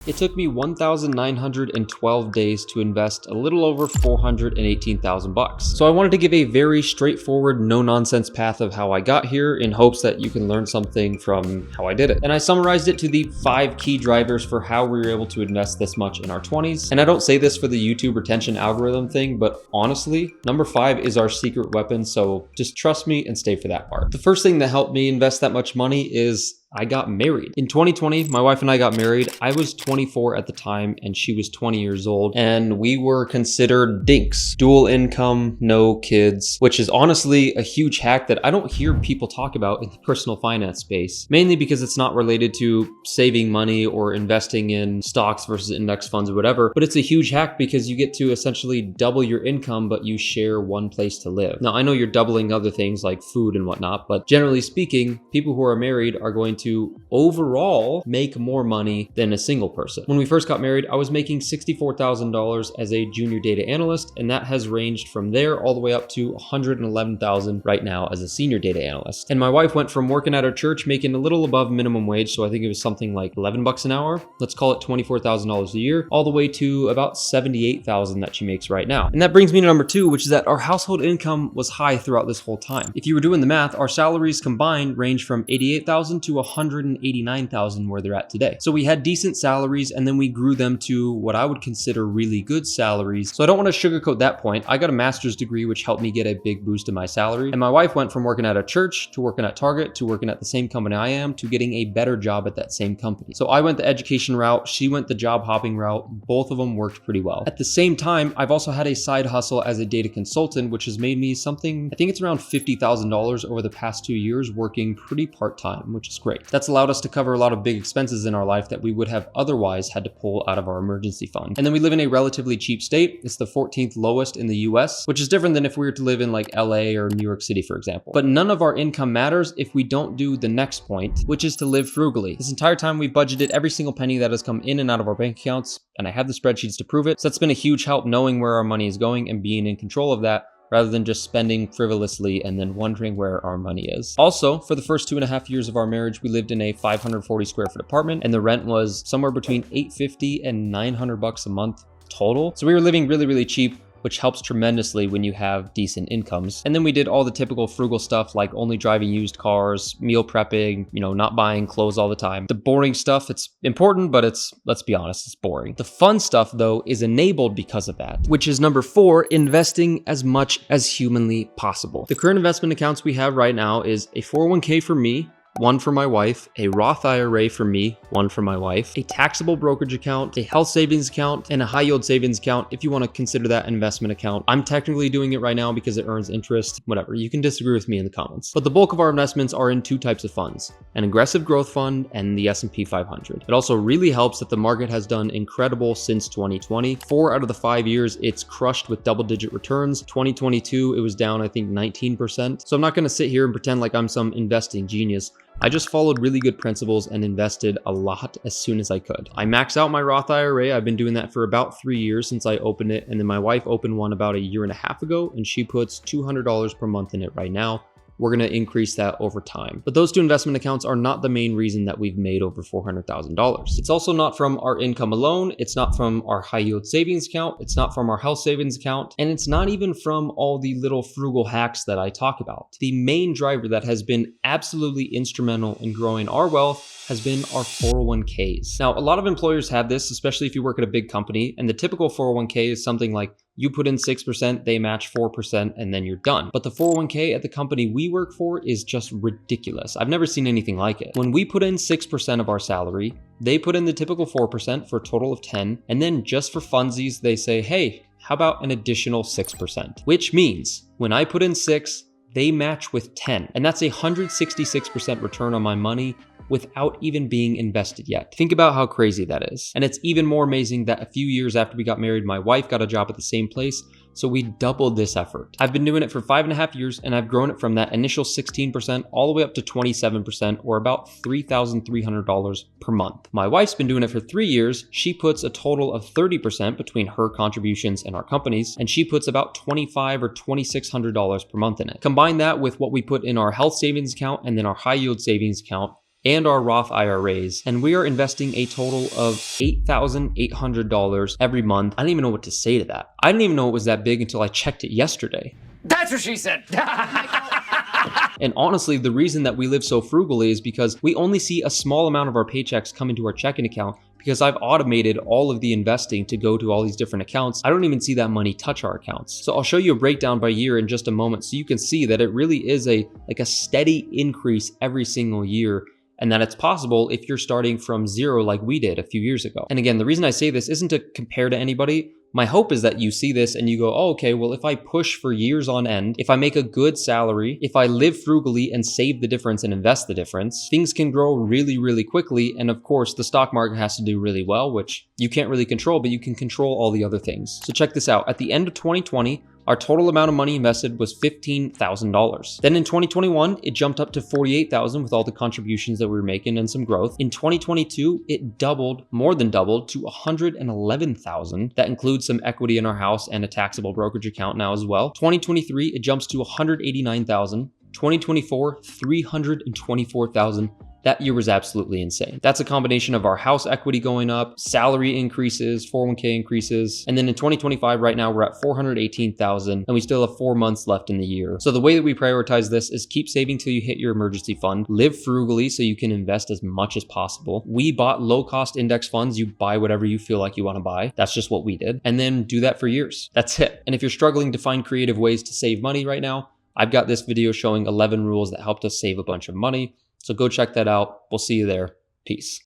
It took me 1,912 days to invest a little over 418,000 bucks. So I wanted to give a very straightforward, no-nonsense path of how I got here in hopes that you can learn something from how I did it. And I summarized it to the 5 key drivers for how we were able to invest this much in our 20s. And I don't say this for the YouTube retention algorithm thing, but honestly, number 5 is our secret weapon. So just trust me and stay for that part. The first thing that helped me invest that much money is I got married. In 2020, my wife and I got married. I was 24 at the time and she was 20 years old, and we were considered dinks. Dual income, no kids, which is honestly a huge hack that I don't hear people talk about in the personal finance space, mainly because it's not related to saving money or investing in stocks versus index funds or whatever, but it's a huge hack because you get to essentially double your income, but you share one place to live. Now, I know you're doubling other things like food and whatnot, but generally speaking, people who are married are going to overall make more money than a single person. When we first got married, I was making $64,000 as a junior data analyst, and that has ranged from there all the way up to $111,000 right now as a senior data analyst. And my wife went from working at our church making a little above minimum wage, so I think it was something like 11 bucks an hour, let's call it $24,000 a year, all the way to about $78,000 that she makes right now. And that brings me to number 2, which is that our household income was high throughout this whole time. If you were doing the math, our salaries combined range from $88,000 to $189,000 where they're at today. So we had decent salaries, and then we grew them to what I would consider really good salaries. So I don't want to sugarcoat that point. I got a master's degree, which helped me get a big boost in my salary. And my wife went from working at a church to working at Target to working at the same company I am to getting a better job at that same company. So I went the education route, she went the job hopping route. Both of them worked pretty well. At the same time, I've also had a side hustle as a data consultant, which has made me something, I think it's around $50,000 over the past 2 years, working pretty part-time, which is great. That's allowed us to cover a lot of big expenses in our life that we would have otherwise had to pull out of our emergency fund. And then we live in a relatively cheap state. It's the 14th lowest in the US, which is different than if we were to live in like LA or New York City, for example. But none of our income matters if we don't do the next point, which is to live frugally. This entire time we budgeted every single penny that has come in and out of our bank accounts, and I have the spreadsheets to prove it. So that's been a huge help, knowing where our money is going and being in control of that, rather than just spending frivolously and then wondering where our money is. Also, for the first 2.5 years of our marriage, we lived in a 540 square foot apartment, and the rent was somewhere between $850 and $900 a month total. So we were living really, really cheap, which helps tremendously when you have decent incomes. And then we did all the typical frugal stuff like only driving used cars, meal prepping, not buying clothes all the time. The boring stuff, it's important, but let's be honest, it's boring. The fun stuff though is enabled because of that, which is number 4, investing as much as humanly possible. The current investment accounts we have right now is a 401k for me, 1 for my wife, a Roth IRA for me, 1 for my wife, a taxable brokerage account, a health savings account, and a high yield savings account if you want to consider that an investment account. I'm technically doing it right now because it earns interest, whatever. You can disagree with me in the comments. But the bulk of our investments are in 2 types of funds, an aggressive growth fund and the S&P 500. It also really helps that the market has done incredible since 2020. 4 out of the 5 years, it's crushed with double-digit returns. 2022, it was down, I think, 19%. So I'm not going to sit here and pretend like I'm some investing genius. I just followed really good principles and invested a lot as soon as I could. I maxed out my Roth IRA. I've been doing that for about 3 years since I opened it. And then my wife opened one about 1.5 years ago, and she puts $200 per month in it right now. We're going to increase that over time. But those 2 investment accounts are not the main reason that we've made over $400,000. It's also not from our income alone. It's not from our high yield savings account. It's not from our health savings account. And it's not even from all the little frugal hacks that I talk about. The main driver that has been absolutely instrumental in growing our wealth has been our 401ks. Now, a lot of employers have this, especially if you work at a big company, and the typical 401k is something like you put in 6%, they match 4%, and then you're done. But the 401k at the company we work for is just ridiculous. I've never seen anything like it. When we put in 6% of our salary, they put in the typical 4% for a total of 10, and then just for funsies, they say, hey, how about an additional 6%? Which means when I put in 6, they match with 10, and that's a 166% return on my money without even being invested yet. Think about how crazy that is. And it's even more amazing that a few years after we got married, my wife got a job at the same place, so we doubled this effort. I've been doing it for 5.5 years, and I've grown it from that initial 16% all the way up to 27%, or about $3,300 per month. My wife's been doing it for 3 years. She puts a total of 30% between her contributions and our companies, and she puts about $2,500 or $2,600 per month in it. Combine that with what we put in our health savings account and then our high yield savings account, and our Roth IRAs, and we are investing a total of $8,800 every month. I don't even know what to say to that. I didn't even know it was that big until I checked it yesterday. That's what she said. And honestly, the reason that we live so frugally is because we only see a small amount of our paychecks come into our checking account, because I've automated all of the investing to go to all these different accounts. I don't even see that money touch our accounts. So I'll show you a breakdown by year in just a moment so you can see that it really is a steady increase every single year, and that it's possible if you're starting from zero like we did a few years ago. And again, the reason I say this isn't to compare to anybody. My hope is that you see this and you go, oh, okay, well, if I push for years on end, if I make a good salary, if I live frugally and save the difference and invest the difference, things can grow really, really quickly. And of course, the stock market has to do really well, which you can't really control, but you can control all the other things. So check this out. At the end of 2020, our total amount of money invested was $15,000. Then in 2021, it jumped up to $48,000 with all the contributions that we were making and some growth. In 2022, it doubled, more than doubled, to $111,000. That includes some equity in our house and a taxable brokerage account now as well. 2023, it jumps to $189,000. 2024, $324,000. That year was absolutely insane. That's a combination of our house equity going up, salary increases, 401k increases. And then in 2025, right now we're at $418,000 and we still have 4 months left in the year. So the way that we prioritize this is keep saving till you hit your emergency fund, live frugally so you can invest as much as possible. We bought low cost index funds. You buy whatever you feel like you want to buy. That's just what we did. And then do that for years. That's it. And if you're struggling to find creative ways to save money right now, I've got this video showing 11 rules that helped us save a bunch of money. So go check that out. We'll see you there. Peace.